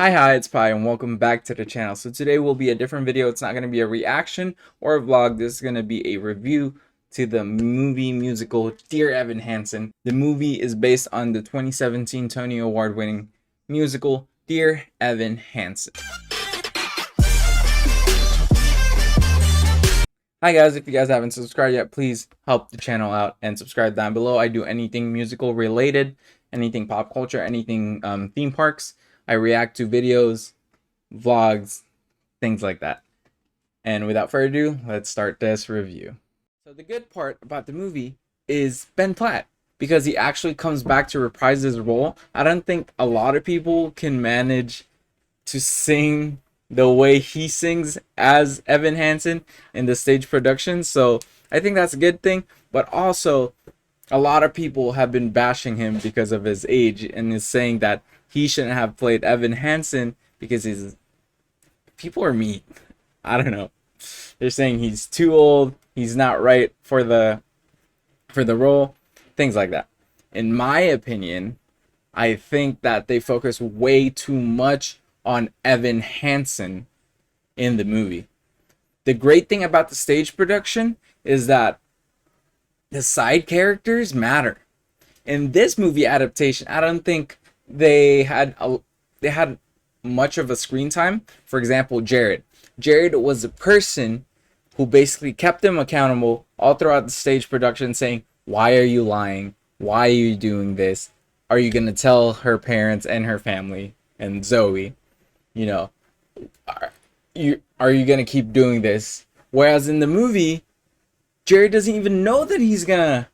Hi, it's Pi, and welcome back to the channel. So today will be a different video. It's not going to be a reaction or a vlog. This is going to be a review to the movie musical Dear Evan Hansen. The movie is based on the 2017 Tony Award winning musical Dear Evan Hansen. Hi guys, if you guys haven't subscribed yet, please help the channel out and subscribe down below. I do anything musical related, anything pop culture, anything theme parks. I react to videos, vlogs, things like that. And without further ado, let's start this review. So the good part about the movie is Ben Platt, because he actually comes back to reprise his role. I don't think a lot of people can manage to sing the way he sings as Evan Hansen in the stage production. So I think that's a good thing. But also, a lot of people have been bashing him because of his age and is saying that he shouldn't have played Evan Hansen because people are mean. I don't know. They're saying he's too old. He's not right for the role. Things like that. In my opinion, I think that they focus way too much on Evan Hansen in the movie. The great thing about the stage production is that the side characters matter. In this movie adaptation, I don't think they had much of a screen time. For example, Jared. Jared was a person who basically kept them accountable all throughout the stage production, saying, "Why are you lying? Why are you doing this? Are you gonna tell her parents and her family and Zoe? You know, are you gonna keep doing this?" Whereas in the movie, Jared doesn't even know that he's gonna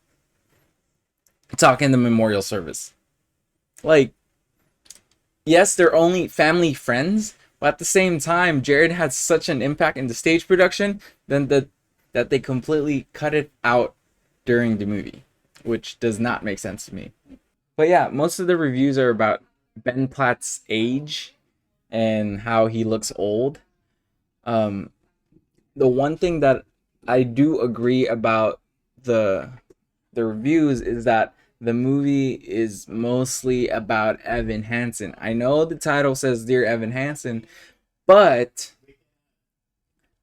talk in the memorial service. Like, yes, they're only family friends, but at the same time, Jared had such an impact in the stage production that they completely cut it out during the movie, which does not make sense to me. But yeah, most of the reviews are about Ben Platt's age and how he looks old. Um, the one thing that I do agree about the reviews is that the movie is mostly about Evan Hansen. I know the title says Dear Evan Hansen, but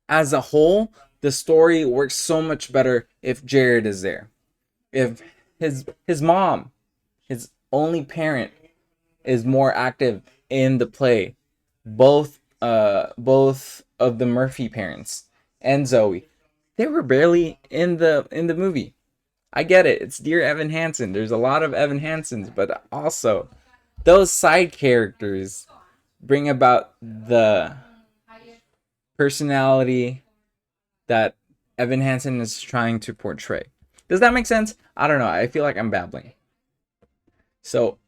as a whole, the story works so much better if Jared is there. If his mom, his only parent, is more active in the play. Both of the Murphy parents and Zoe, they were barely in the movie. I get it. It's Dear Evan Hansen. There's a lot of Evan Hansens, but also those side characters bring about the personality that Evan Hansen is trying to portray. Does that make sense? I don't know. I feel like I'm babbling. So,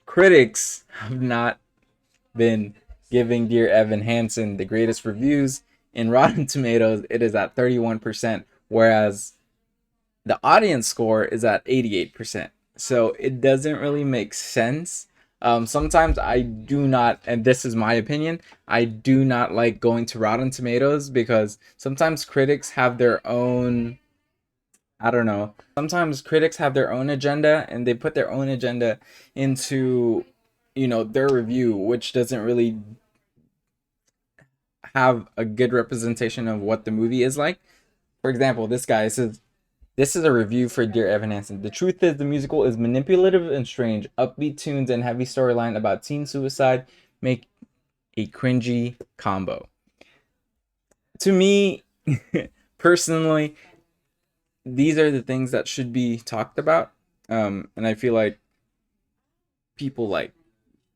critics have not been giving Dear Evan Hansen the greatest reviews. In Rotten Tomatoes, it is at 31%, whereas the audience score is at 88%. So it doesn't really make sense. Sometimes I do not, and this is my opinion, I do not like going to Rotten Tomatoes because sometimes critics have their own, I don't know, sometimes critics have their own agenda and they put their own agenda into, their review, which doesn't really have a good representation of what the movie is like. For example, this guy says, "This is a review for Dear Evan Hansen. The truth is the musical is manipulative and strange. Upbeat tunes and heavy storyline about teen suicide make a cringy combo." To me, personally, these are the things that should be talked about. And I feel like people like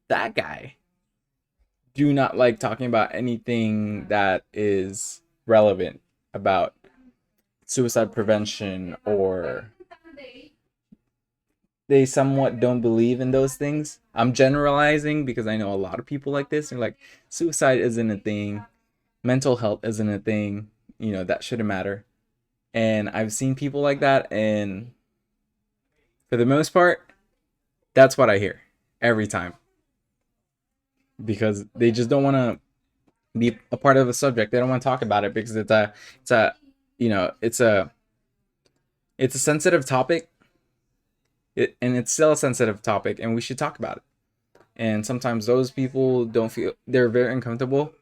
that guy do not like talking about anything that is relevant about suicide prevention, or they somewhat don't believe in those things. I'm generalizing because I know a lot of people like this. They're like, suicide isn't a thing, mental health isn't a thing, that shouldn't matter. And I've seen people like that, and for the most part, that's what I hear every time, because they just don't want to be a part of the subject. They don't want to talk about it because it's a sensitive topic. And it's still a sensitive topic, and we should talk about it. and sometimes those people don't feel, they're very uncomfortable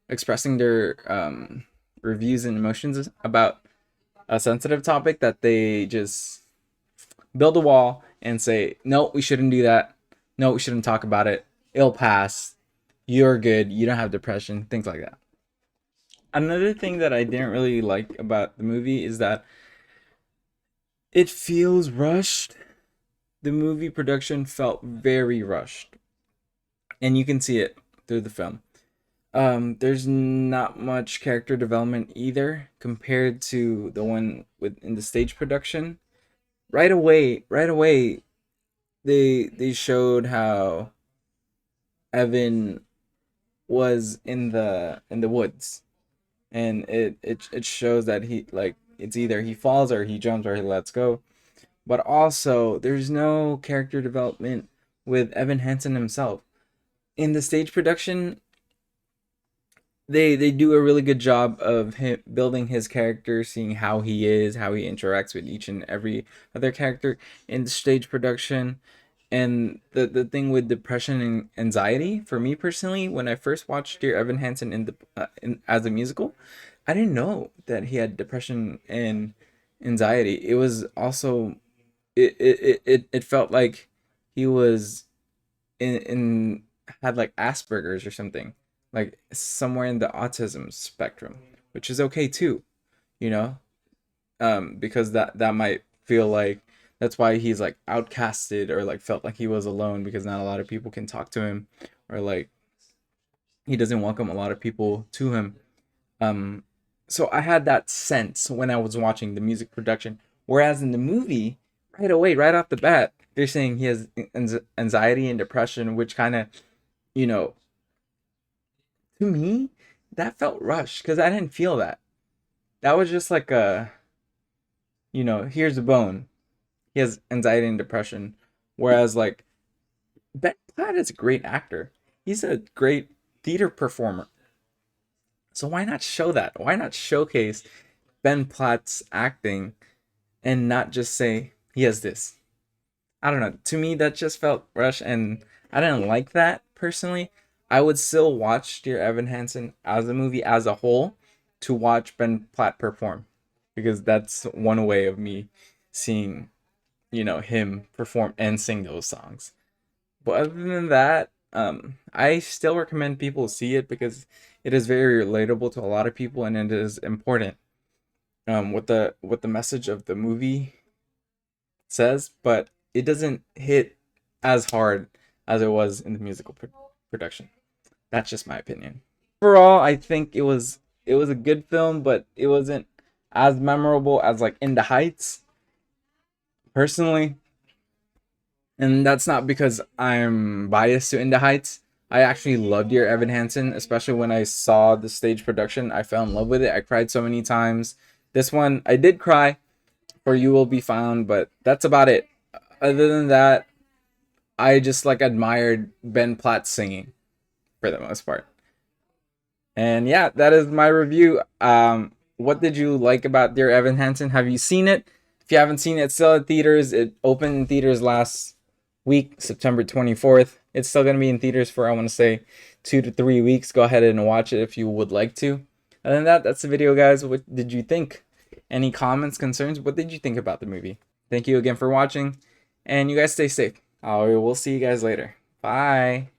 expressing their reviews and emotions about a sensitive topic, that they just build a wall and say, no, we shouldn't do that. No, we shouldn't talk about it. It'll pass. You're good. You don't have depression. Things like that. Another thing that I didn't really like about the movie is that it feels rushed. The movie production felt very rushed, and you can see it through the film. There's not much character development either compared to the one with in the stage production. Right away, they showed how Evan was in the woods, and it shows that he, like, it's either he falls or he jumps or he lets go. But also, there's no character development with Evan Hansen himself. In the stage production, they do a really good job of him building his character, seeing how he is, how he interacts with each and every other character in the stage production. And the thing with depression and anxiety, for me personally, when I first watched Dear Evan Hansen as a musical, I didn't know that he had depression and anxiety. It was also, it felt like he was in had like Asperger's or something, like somewhere in the autism spectrum, which is okay too, you know, because that might feel like that's why he's like outcasted, or like felt like he was alone because not a lot of people can talk to him, or like he doesn't welcome a lot of people to him. Um, so I had that sense when I was watching the music production, whereas in the movie, right away, right off the bat, they're saying he has anxiety and depression, which kind of, you know, to me, that felt rushed because I didn't feel that. That was just like a, here's a bone. He has anxiety and depression. Whereas like Ben Platt is a great actor. He's a great theater performer. So why not show that? Why not showcase Ben Platt's acting and not just say he has this? I don't know. To me, that just felt rushed, and I didn't like that personally. I would still watch Dear Evan Hansen as a movie as a whole to watch Ben Platt perform, because that's one way of me seeing, him perform and sing those songs. But other than that, I still recommend people see it because it is very relatable to a lot of people, and it is important. What the message of the movie says, but it doesn't hit as hard as it was in the musical production. That's just my opinion. Overall, I think it was a good film, but it wasn't as memorable as like In the Heights, personally. And that's not because I'm biased to In the Heights. I actually loved Dear Evan Hansen, especially when I saw the stage production. I fell in love with it. I cried so many times. This one, I did cry for You Will Be Found, but that's about it. Other than that, I just like admired Ben Platt singing for the most part. And yeah, that is my review. What did you like about Dear Evan Hansen? Have you seen it? If you haven't seen it, it's still at theaters. It opened in theaters last week, September 24th. It's still going to be in theaters for, I want to say, 2 to 3 weeks. Go ahead and watch it if you would like to. Other than that, that's the video, guys. What did you think? Any comments, concerns? What did you think about the movie? Thank you again for watching, and you guys stay safe. I will see you guys later. Bye.